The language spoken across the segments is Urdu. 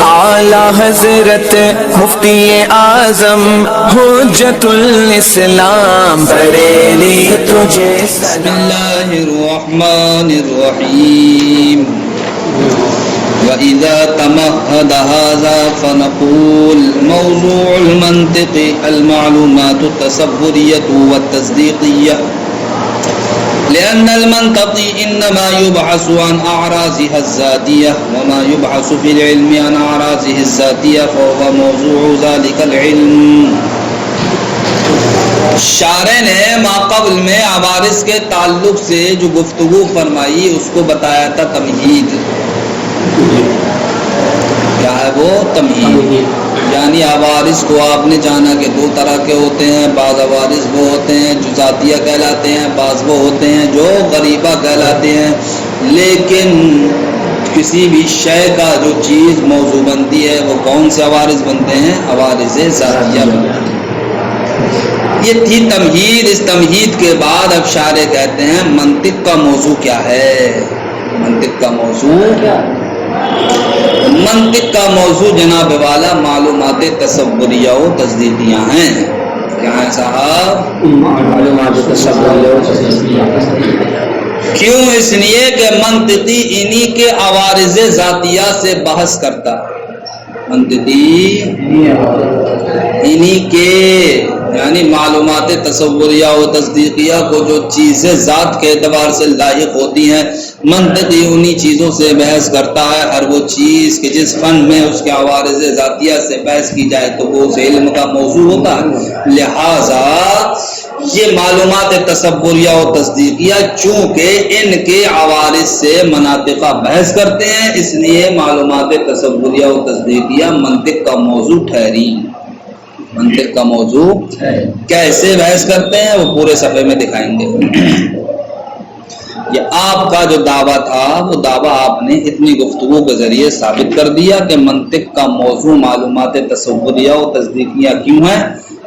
اعلی حضرت مفتی اعظم حجت الاسلام بریلی تجھے بسم اللہ الرحمن الرحیم وَإِذَا تَمَهَّدَ هَذَا فَنَقُولُ مَوْضُوعُ الْمَنْطِقِ الْمَعْلُومَاتُ التَّصَوُّرِيَّةُ وَالتَّصْدِيقِيَّةُ لأن المنطق إنما يبحث عن أعراضها الذاتية وما يبحث في العلم عن أعراضه الذاتية فهو موضوع ذلك العلم. شارح نے ماقبل میں عوارض کے تعلق سے جو گفتگو فرمائی اس کو بتایا تھا تمہید. کیا ہے وہ؟ تمہید. یعنی عوارض کو آپ نے جانا کہ دو طرح کے ہوتے ہیں. بعض عوارض وہ ہوتے ہیں جو ذاتیہ کہلاتے ہیں, بعض وہ ہوتے ہیں جو غریبہ کہلاتے ہیں. لیکن کسی بھی شے کا جو چیز موضوع بنتی ہے وہ کون سے عوارض بنتے ہیں؟ عوارض ذاتیہ بنتے ہیں. یہ تھی تمہید. اس تمہید کے بعد اب شارح کہتے ہیں منطق کا موضوع کیا ہے. منطق کا موضوع جناب والا معلومات تصوریہ و تصدیقیہ ہیں. کیا ہیں صاحب؟ معلومات تصوریہ و تصدیقیہ. کیوں؟ اس لیے کہ منطقی انہی کے عوارض ذاتیہ سے بحث کرتا ہے. منطقی انہی کے یعنی معلومات تصوریہ و تصدیقیہ کو جو چیزیں ذات کے اعتبار سے لاحق ہوتی ہیں منطقی انہی چیزوں سے بحث کرتا ہے. ہر وہ چیز کہ جس فن میں اس کے عوارض ذاتیہ سے بحث کی جائے تو وہ اس علم کا موضوع ہوتا ہے. لہذا یہ معلومات تصوریہ و تصدیقیہ چونکہ ان کے عوارض سے مناطق بحث کرتے ہیں اس لیے معلومات تصوریہ و تصدیقیہ منطق کا موضوع ٹھہری. منطق کا موضوع کیسے بحث کرتے ہیں وہ پورے صفحے میں دکھائیں گے. یہ آپ کا جو دعویٰ تھا وہ دعویٰ آپ نے اتنی گفتگو کے ذریعے ثابت کر دیا کہ منطق کا موضوع معلومات تصوریہ و تصدیقیہ کیوں ہے.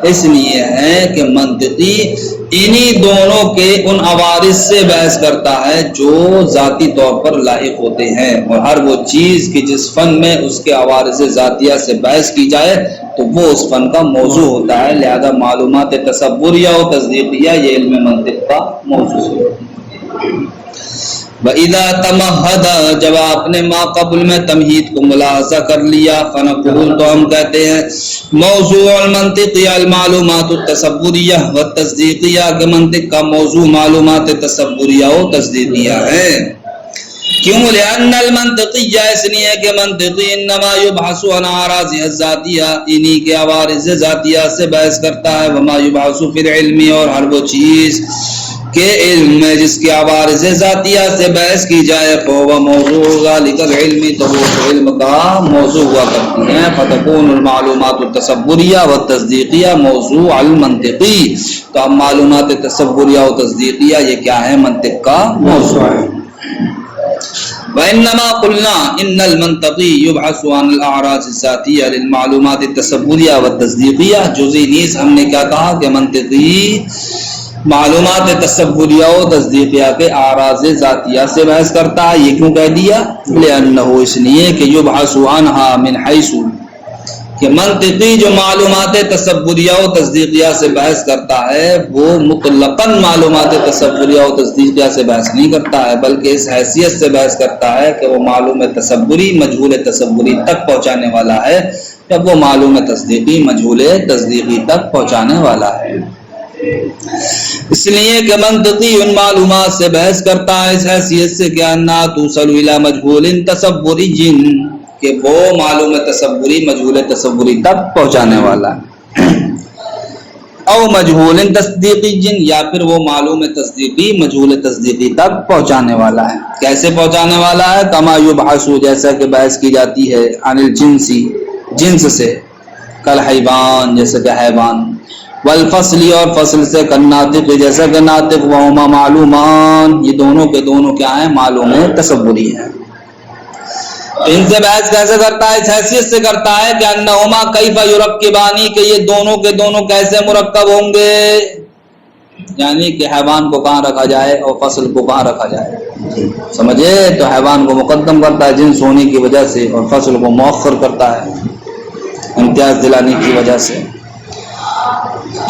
اس لیے ہے کہ منطقی انہی دونوں کے ان عوارض سے بحث کرتا ہے جو ذاتی طور پر لاحق ہوتے ہیں اور ہر وہ چیز کہ جس فن میں اس کے عوارض ذاتیہ سے بحث کی جائے تو وہ اس فن کا موضوع ہوتا ہے. لہذا معلومات تصوریہ و تصدیقیہ یہ علم منطق کا موضوع ہے. وَإِذَا تَمَهَّدَ جب آپ نے ما قبل میں تمہید کو ملاحظہ کر لیا فَنَقُولُ تو ہم کہتے ہیں موضوع المنطق المعلومات التصوریہ والتصدیقیہ کہ منطق کا موضوع معلومات تصوریہ و تصدیقیہ ہے. کیوں؟ لأن المنطقیہ اس لیے کہ منطقی انما یبحث عن اعراضها الذاتیہ انہی کے عوارض ذاتیہ سے بحث کرتا ہے. وما یبحث فی العلم اور ہر وہ چیز کہ علم میں جس کے عوارض ذاتیہ سے بحث کی جائے فهو موضوع ذلك العلم تو وہ علم کا موضوع ہوا کرتی ہیں. فتكون المعلومات التصوریہ والتصدیقیہ موضوع المنطقی. تو اب معلومات تصوریہ و تصدیقیہ یہ کیا ہے؟ منطق کا موضوع ہے. وَإِنَّمَا قُلْنَا إِنَّ الْمَنْطَقِيَّ يُبْحَثُ عَنِ الْأَعْرَاضِ الذَّاتِيَّةِ لِلْمَعْلُومَاتِ التَّصَوُّرِيَّةِ وَالتَّصْدِيقِيَّةِ جزئی نیز ہم نے کیا کہا کہ منطقی معلومات تصوریہ و تصدیقیہ کے اعراض ذاتیہ سے بحث کرتا ہے. یہ کیوں کہہ دیا؟ لأنه اس لیے کہ يبحث عنها من حيث کہ منطقی جو معلومات تصوریہ و تصدیقیہ سے بحث کرتا ہے وہ مطلقاً معلومات تصوریہ و تصدیقیہ سے بحث نہیں کرتا ہے بلکہ اس حیثیت سے بحث کرتا ہے کہ وہ معلوم تصوری مجہول تصوری تک پہنچانے والا ہے جب وہ معلوم تصدیقی مجہول تصدیقی تک پہنچانے والا ہے. اس لیے کہ منطقی ان معلومات سے بحث کرتا ہے اس حیثیت سے کہ انا توصل الی مجہول تصوری جن کہ وہ معلوم تصوری مجہول تصوری تک پہنچانے والا ہے. او مجہول تصدیقی جن یا پھر وہ معلوم تصدیقی مجہول تصدیقی تک پہنچانے والا ہے. کیسے پہنچانے والا ہے؟ کما یبحث جیسا کہ بحث کی جاتی ہے عن الجنسی جنس سے کل حیوان جیسے کہ حیوان والفصلی اور فصل سے کناطق جیسا کہ ناطق وہما معلومان یہ دونوں کے دونوں کیا ہیں؟ معلوم تصوری ہیں. ان سے بحث کیسے کرتا ہے؟ اس حیثیت سے کرتا ہے کہ انہما کیف یرکبانی کہ یہ دونوں کے دونوں کیسے مرکب ہوں گے. یعنی کہ حیوان کو کہاں رکھا جائے اور فصل کو کہاں رکھا جائے، سمجھے؟ تو حیوان کو مقدم کرتا ہے جنس ہونے کی وجہ سے، اور فصل کو مؤخر کرتا ہے امتیاز دلانے کی وجہ سے۔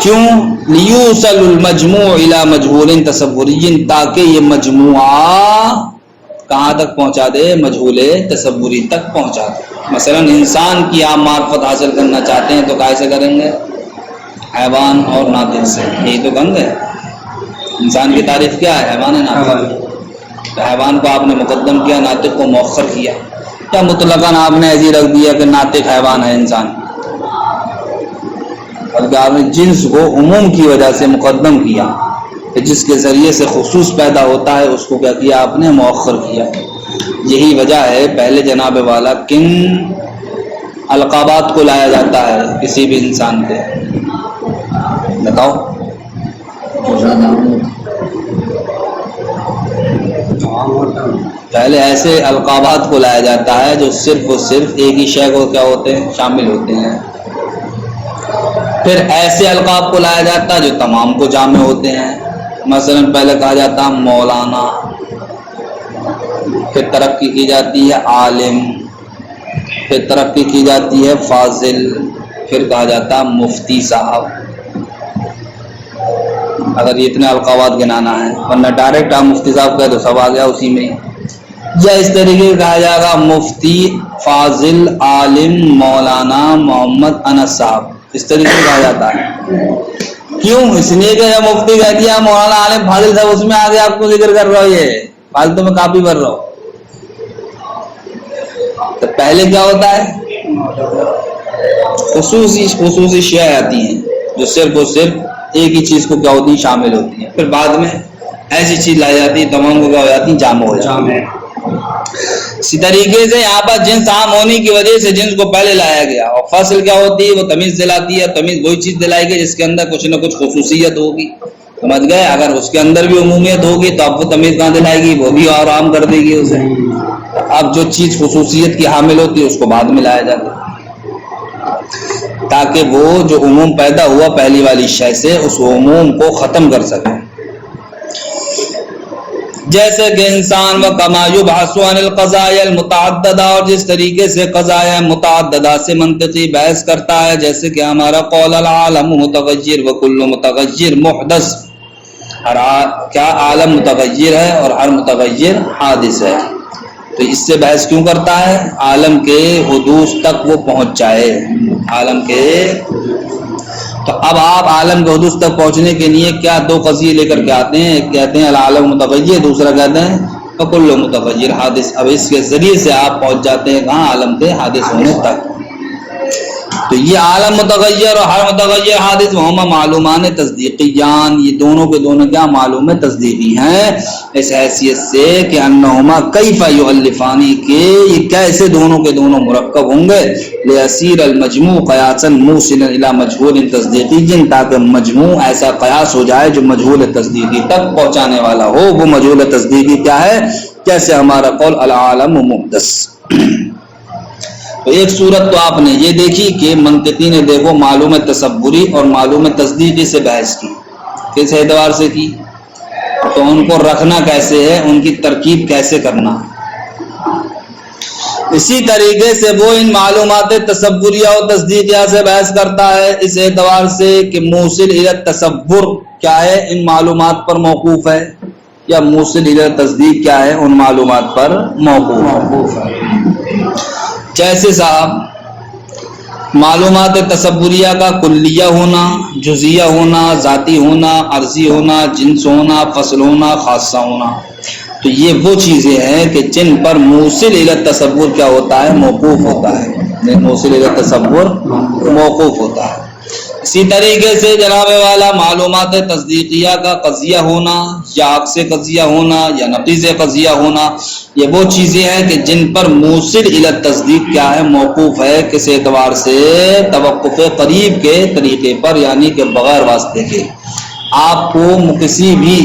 کیوں؟ لیوصل المجموع الی مجہول تصوری، تاکہ یہ مجموعہ کہاں تک پہنچا دے؟ مجہول تصوری تک پہنچا دے۔ مثلا انسان کی آپ معرفت حاصل کرنا چاہتے ہیں تو کیسے کریں گے؟ حیوان اور ناطق سے، یہی تو گنگ ہے۔ انسان کی تعریف کیا ہے؟ حیوان ہے، ناطق۔ تو حیوان کو آپ نے مقدم کیا، ناطق کو مؤخر کیا، کیا مطلقاً آپ نے ایسے رکھ دیا کہ ناطق حیوان ہے انسان؟ بلکہ آپ نے جنس کو عموم کی وجہ سے مقدم کیا، کہ جس کے ذریعے سے خصوص پیدا ہوتا ہے اس کو کیا کیا آپ نے؟ مؤخر کیا۔ یہی وجہ ہے پہلے جناب والا کن القابات کو لایا جاتا ہے کسی بھی انسان کے؟ بتاؤ۔ پہلے ایسے القابات کو لایا جاتا ہے جو صرف اور صرف ایک ہی شے کو کیا ہوتے ہیں؟ شامل ہوتے ہیں۔ پھر ایسے القاب کو لایا جاتا ہے جو تمام کو جامع ہوتے ہیں۔ مثلا پہلے کہا جاتا ہے مولانا، پھر ترقی کی جاتی ہے عالم، پھر ترقی کی جاتی ہے فاضل، پھر کہا جاتا ہے مفتی صاحب۔ اگر یہ اتنے القابات گنانا ہے، ورنہ ڈائریکٹ آپ مفتی صاحب کہہ دو سب آ گیا اسی میں۔ یا اس طریقے سے کہا جائے گا مفتی، فاضل، عالم، مولانا، محمد انس صاحب، اس طریقے سے کہا جاتا ہے۔ کیوں؟ اس لیے کہ مفتی کہہ دیا، مولانا، عالم، فاضل صاحب اس میں آگے آپ کو ذکر کر رہا ہو، یہ فالتو میں کاپی بھر رہا ہو۔ تو پہلے کیا ہوتا ہے؟ خصوصی شیء آتی ہیں جو صرف اور صرف ایک ہی چیز کو کیا ہوتی ہیں؟ شامل ہوتی ہیں۔ پھر بعد میں ایسی چیز لائی جاتی ہے تمام کو کیا ہو جاتی ہیں؟ جامع ہو جاتی ہیں۔ اسی طریقے سے یہاں پر جنس عام ہونے کی وجہ سے جنس کو پہلے لایا گیا، اور فصل کیا ہوتی ہے؟ وہ تمیز دلاتی ہے۔ تمیز وہی چیز دلائے گی جس کے اندر کچھ نہ کچھ خصوصیت ہوگی، سمجھ گئے؟ اگر اس کے اندر بھی عمومیت ہوگی تو اب وہ تمیز کہاں دلائے گی؟ وہ بھی آرام کر دے گی اسے۔ اب جو چیز خصوصیت کی حامل ہوتی ہے اس کو بعد میں لایا جاتا ہے، تاکہ وہ جو عموم پیدا ہوا پہلی والی شے سے اس عموم کو ختم کر سکے۔ جیسے کہ انسان وَكَمَا يُبْحَثُ عَنِ الْقَضَايَا الْمُتَعَدَّدَةِ، اور جس طریقے سے قضایا متعددہ سے منطقی بحث کرتا ہے، جیسے کہ ہمارا قول العالم متغیر وکل متغیر محدث، کیا عالم متغیر ہے اور ہر متغیر حادث ہے۔ تو اس سے بحث کیوں کرتا ہے؟ عالم کے حدوث تک وہ پہنچ جائے، عالم کے۔ تو اب آپ عالم کے حدوث تک پہنچنے کے لیے کیا دو قضیے لے کر کے آتے ہیں، ایک کہتے ہیں العالم متغیر، دوسرا کہتے ہیں وکل متغیر حادث۔ اب اس کے ذریعے سے آپ پہنچ جاتے ہیں کہاں؟ عالم کے حادث ہونے تک۔ تو یہ عالم متغیر اور ہر متغیر حادث وہما معلومان تصدیقیان، یہ دونوں کے دونوں کیا معلوم ہے؟ تصدیقی ہیں، اس حیثیت سے کہ انہما کیف یؤلفانی، کہ یہ کیسے دونوں کے دونوں مرکب ہوں گے، لیسیر المجموع قیاسا موصلا الی مجہول تصدیقی، تاکہ مجموع ایسا قیاس ہو جائے جو مجہول تصدیقی تک پہنچانے والا ہو۔ وہ مجہول تصدیقی کیا ہے؟ جیسے ہمارا قول العالم محدث۔ تو ایک صورت تو آپ نے یہ دیکھی کہ منطقی نے دیکھو معلوم تصوری اور معلوم تصدیقی سے بحث کی، کس اعتبار سے کی؟ تو ان کو رکھنا کیسے ہے، ان کی ترکیب کیسے کرنا۔ اسی طریقے سے وہ ان معلومات تصوریہ اور تصدیقیہ سے بحث کرتا ہے، اس اعتبار سے کہ موصل الی تصور کیا ہے؟ ان معلومات پر موقوف ہے، یا موصل الی تصدیق کیا ہے؟ ان معلومات پر موقوف ہے۔ جیسے صاحب معلومات تصوریہ کا کلیہ ہونا، جزیہ ہونا، ذاتی ہونا، عرضی ہونا، جنس ہونا، فصل ہونا، خاصہ ہونا، تو یہ وہ چیزیں ہیں کہ جن پر موصل الی تصور کیا ہوتا ہے؟ موقوف ہوتا ہے، موصل الی تصور موقوف ہوتا ہے۔ اسی طریقے سے جناب والا معلومات تصدیقیہ کا قضیہ ہونا، یا عکس قضیہ ہونا، یا نقیض قضیہ ہونا، یہ وہ چیزیں ہیں کہ جن پر موصل الی تصدیق کیا ہے؟ موقوف ہے، کس اعتبار سے؟ توقف قریب کے طریقے پر، یعنی کہ بغیر واسطے کے۔ آپ کو کسی بھی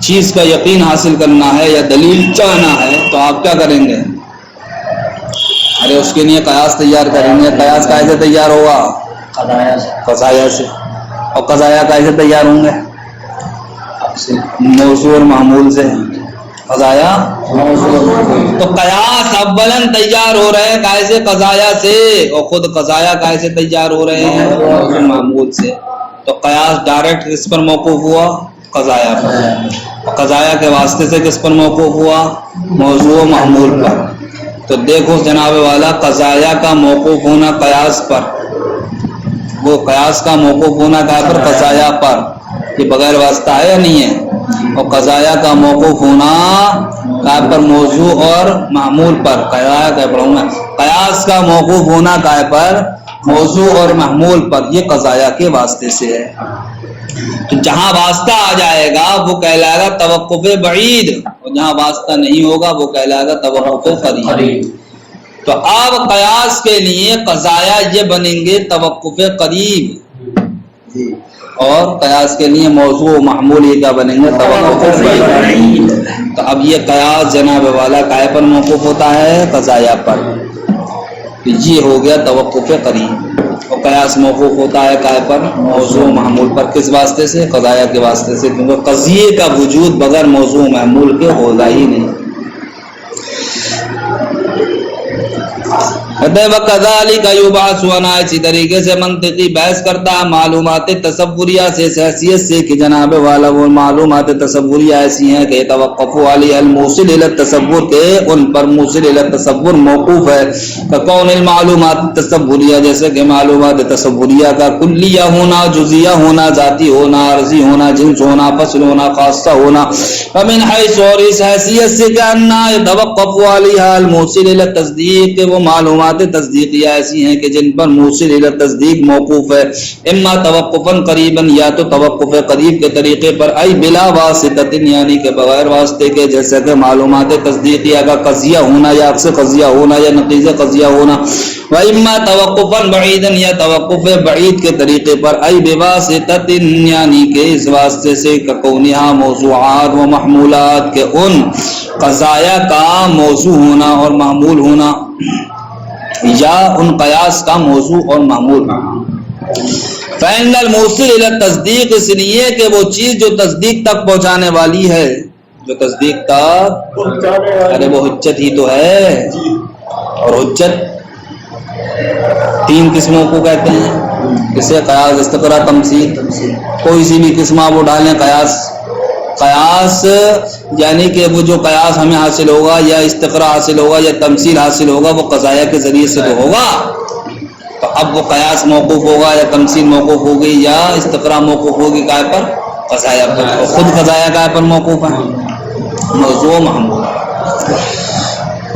چیز کا یقین حاصل کرنا ہے یا دلیل چاہنا ہے تو آپ کیا کریں گے؟ ارے اس کے لیے قیاس تیار کریں گے۔ قیاس کیسے تیار ہوگا؟ قضایا سے۔ اور قضایا کیسے تیار ہوں گے؟ موضوع اور معمول سے قضایا تو قیاس اولن تیار ہو رہے ہیں کیسے قضایا سے اور خود قضایا کیسے تیار ہو رہے ہیں معمول سے تو قیاس ڈائریکٹ کس پر موقوف ہوا قضایا پر قضایا کے واسطے سے کس پر موقوف ہوا موضوع و معمول پر تو دیکھو جناب والا قضایا کا موقوف ہونا قیاس پر وہ قیاس کا موقوف ہونا کہاں پر قضایا پر یہ بغیر واسطہ ہے یا نہیں ہے اور قضایا کا موقوف ہونا کہاں پر موضوع اور معمول پر قضایا کہہ پڑھوں گا قیاس کا موقوف ہونا کہاں پر موضوع اور معمول پر یہ قضایا کے واسطے سے ہے تو جہاں واسطہ آ جائے گا وہ کہلائے گا توقف بعید اور جہاں واسطہ نہیں ہوگا وہ کہلائے گا توقف قریب تو اب قیاس کے لیے قضایا یہ بنیں گے توقف قریب اور قیاس کے لیے موضوع و معمول یہ کیا بنیں گے توقف بعید تو اب یہ قیاس جناب والا کائے پر موقوف ہوتا ہے قضایا پر یہ ہو گیا توقف قریب اور قیاس موقوف ہوتا ہے کائے پر موضوع و معمول پر کس واسطے سے قضایا کے واسطے سے کیونکہ قضیے کا وجود بغیر موضوع و معمول کے ہوگا ہی نہیں وَكَذَلِكَ يُبْعَثُونَ اسی طریقے سے منطقی بحث کرتا ہے معلومات تصوریہ سے اس حیثیت سے کہ جناب والا وہ معلومات تصوریہ ایسی ہیں کہ توقف علی الموصل الی التصور کے ان پر موصل الی التصور موقوف ہے کون المعلومات تصوریہ جیسے کہ معلومات تصوریہ کا کلیہ ہونا جزیہ ہونا ذاتی ہونا عرضی ہونا جنس ہونا فصل ہونا خاصہ ہونا فمن حیث اور اس حیثیت سے کہ انہا توقف علیہا الموصل الی التصدیق کہ وہ معلومات تصدیقیہ ایسی ہیں کہ جن پر موصل الی تصدیق موقوف ہے اما توقفاً قریباً یا تو توقف قریب کے طریقے پر ای بلا واسطۃ یعنی کہ بغیر واسطے کے جیسے کہ معلومات تصدیقیہ کا قضیہ ہونا یا عکس قضیہ ہونا یا نقیض قضیہ ہونا و اما توقفاً بعیداً یا توقف بعید کے طریقے پر ای بواسطۃ یعنی کہ اس واسطے سے کونہا موضوعات و محمولات کے ان قضایا کا موضوع ہونا اور معمول ہونا یا ان قیاس کا موضوع اور معمول فإن الموصل الی التصدیق اس لیے کہ وہ چیز جو تصدیق تک پہنچانے والی ہے جو تصدیق تک ارے وہ حجت ہی تو ہے اور حجت تین قسموں کو کہتے ہیں اسے قیاس استقرا تمثیل کوئی سی بھی قسم آپ وہ ڈالیں قیاس قیاس یعنی کہ وہ جو قیاس ہمیں حاصل ہوگا یا استقرا حاصل ہوگا یا تمثیل حاصل ہوگا وہ قضایا کے ذریعے سے تو ہوگا تو اب وہ قیاس موقوف ہوگا یا تمثیل موقوف ہوگی یا استقرا موقوف ہوگی کائے پر قضایا پر اور خود قضایا کائے پر موقوف ہے موضوع محمول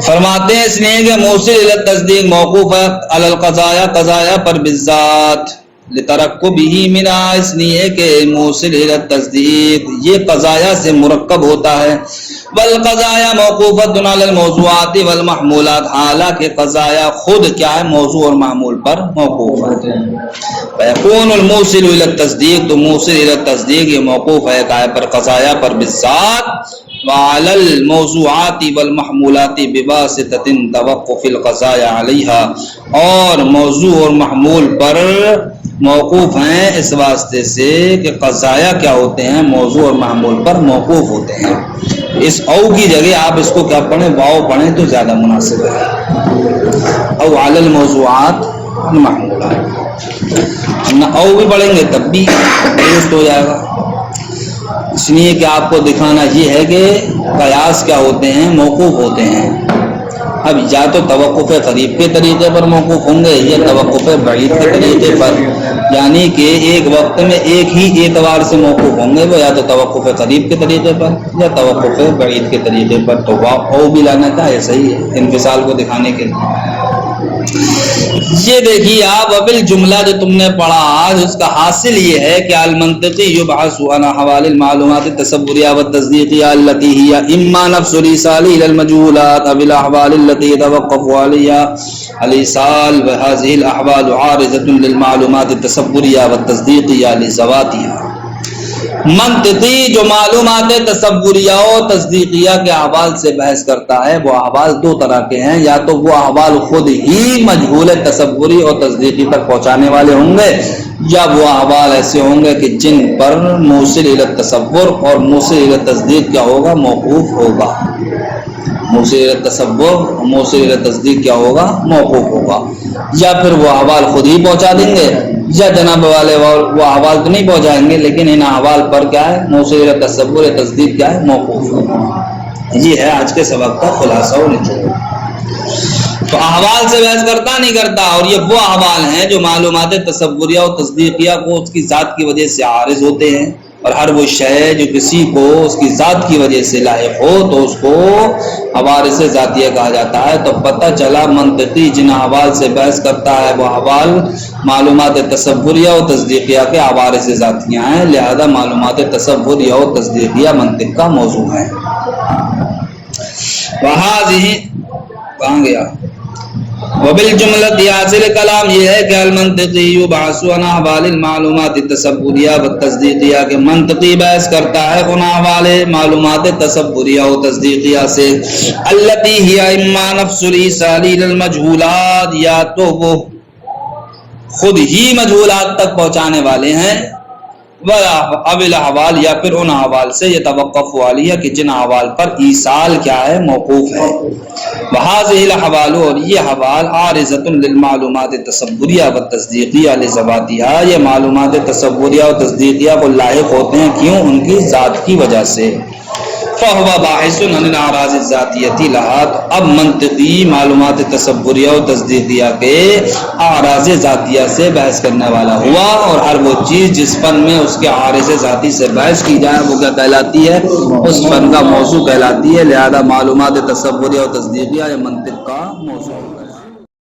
فرماتے ہیں اس لیے کہ موصل الی التصدیق موقوف ہے علی القضایا قضایا پر بالذات لترکبہ منہ اس لیے کہ موصل الی التصدیق یہ قضایا سے مرکب ہوتا ہے والقضایا موقوفۃ علی الموضوعات والمحمولات حالانکہ قضایا خود کیا ہے موضوع اور معمول پر موقوف ہے فیکون الموصل الی التصدیق تو موصل الی التصدیق یہ موقوف ہے کائے پر قضایا پر بالذات وعلی الموضوعات والمحمولات بواسطۃ توقف القضایا علیہا اور موضوع اور محمول پر موقوف ہیں اس واسطے سے کہ قضایا کیا ہوتے ہیں موضوع اور محمول پر موقوف ہوتے ہیں اس او کی جگہ آپ اس کو کیا پڑھیں واو پڑھیں تو زیادہ مناسب ہے او علی الموضوعات والمحمولات نہ او بھی پڑھیں گے تب بھی درست ہو جائے گا اس لیے کہ آپ کو دکھانا یہ ہے کہ قیاس کیا ہوتے ہیں موقوف ہوتے ہیں اب یا تو توقف قریب کے طریقے پر موقوف ہوں گے یا توقف بعید کے طریقے پر یعنی کہ ایک وقت میں ایک ہی اعتبار سے موقوف ہوں گے وہ یا تو توقف قریب کے طریقے پر یا توقف بعید کے طریقے پر تو او بھی لانا کا ایسا ہی ہے انفصال کو دکھانے کے لیے یہ دیکھیے آپ ابل جملہ جو تم نے پڑھا آج اس کا حاصل یہ ہے کہ المنطقی یبحث عن احوال المعلومات التصوریہ والتصدیقیہ التي هي اما نفس الایصال الى المجهولات او الاحوال التي يتوقف عليها الايصال وهذه الاحوال عارضة للمعلومات التصورية والتصديقية لذواتها منطقی جو معلومات تصوریہ و تصدیقیہ کے احوال سے بحث کرتا ہے وہ احوال دو طرح کے ہیں یا تو وہ احوال خود ہی مجہول تصوری اور تصدیقی تک پہنچانے والے ہوں گے یا وہ احوال ایسے ہوں گے کہ جن پر موصل الی التصور اور موصل الی التصدیق کیا ہوگا؟ موقوف ہوگا۔ موصل الی التصور اور موصل الی التصدیق کیا ہوگا؟ موقوف ہوگا۔ یا پھر وہ احوال خود ہی پہنچا دیں گے، یا جناب والے وہ احوال تو نہیں پہنچائیں گے، لیکن ان احوال پر کیا ہے؟ موصل الی التصور یا تصدیق کیا ہے؟ موقوف ہوگا۔ یہ ہے آج کے سبق کا خلاصہ و نچوڑ۔ تو احوال سے بحث کرتا نہیں کرتا، اور یہ وہ احوال ہیں جو معلومات تصوریہ و تصدیقیہ کو اس کی ذات کی وجہ سے عارض ہوتے ہیں، اور ہر وہ شے جو کسی کو اس کی ذات کی وجہ سے لاحق ہو تو اس کو عوارض ذاتیہ کہا جاتا ہے۔ تو پتہ چلا منطقی جن احوال سے بحث کرتا ہے وہ احوال معلومات تصوریہ و تصدیقیہ کے عوارض ذاتیہ ہیں، لہذا معلومات تصوریہ و تصدیقیہ منطق کا موضوع ہے۔ کہاں گیا؟ وبالجملۃ حاصل کلام یہ ہے کہ المنطقی یبحث عن احوال المعلومات التصوریہ والتصدیقیہ کے منطقی بحث کرتا ہے ان احوال معلومات تصوریہ و تصدیقیہ سے التی ہی اما نفس الایصال الی المجہولات، یا تو وہ خود ہی مجہولات تک پہنچانے والے ہیں، اب الاحوال یا پھر ان احوال سے یتوقف علیہ کہ جن احوال پر ایصال کیا ہے؟ موقوف ہے۔ وہذہ الاحوال، اور یہ احوال عارضۃ للمعلومات التصوریہ والتصدیقیہ لذواتہا، یہ معلومات تصوریہ و تصدیقیہ کو لاحق ہوتے ہیں، کیوں؟ ان کی ذات کی وجہ سے۔ فہو باحث عن الاعراض الذاتیۃ لہا، تو اب منطقی معلومات تصوریہ و تصدیقیہ کے اعراض ذاتیہ سے بحث کرنے والا ہوا، اور ہر وہ چیز جس فن میں اس کے عارض ذاتی سے بحث کی جائے وہ کیا کہلاتی ہے؟ اس فن کا موضوع کہلاتی ہے، لہذا معلومات تصوریہ و تصدیقیہ یا منطق کا